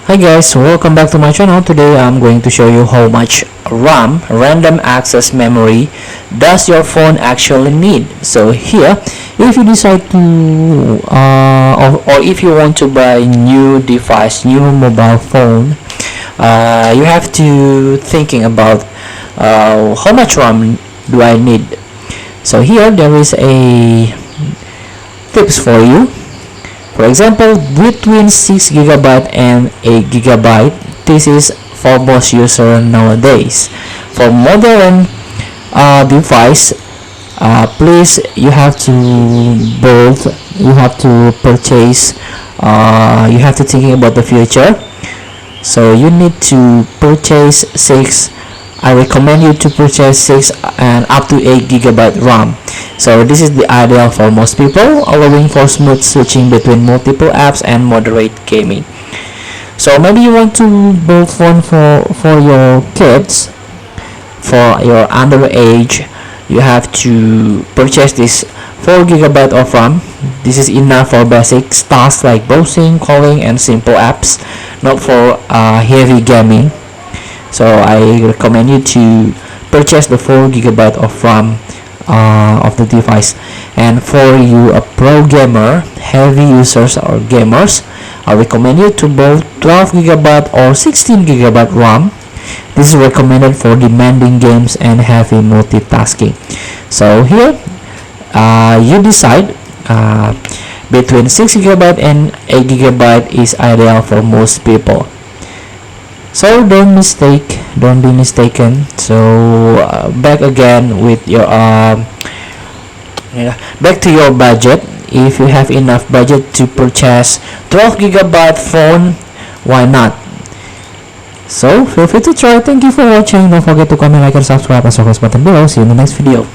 Hi guys, welcome back to my channel. Today I'm going to show you how much RAM, random access memory, does your phone actually need. So here, if you decide to or if you want to buy new device, new mobile phone, you have to thinking about how much RAM do I need. So here there is a tips for you. For example, between 6 GB and 8 GB, this is for most users nowadays. For modern device, please you have to both you have to purchase. You have to thinking about the future. So you need to purchase 6. I recommend you to purchase 6 and up to 8 GB RAM. So this is the ideal for most people, allowing for smooth switching between multiple apps and moderate gaming. So maybe you want to build phone for your kids, for your underage. You have to purchase this 4 GB of RAM. This is enough for basic tasks like browsing, calling, and simple apps, not for heavy gaming. So I recommend you to purchase the 4 GB of RAM of the device. And for you a pro gamer, heavy users or gamers, I recommend you to buy 12 GB or 16 GB RAM. This is recommended for demanding games and heavy multitasking. So here you decide between 6 GB and 8 GB is ideal for most people. So don't be mistaken. So back again with your back to your budget. If you have enough budget to purchase 12 GB phone, why not? So feel free to try. Thank you for watching. Don't forget to comment, like, and subscribe, and press button below. See you in the next video.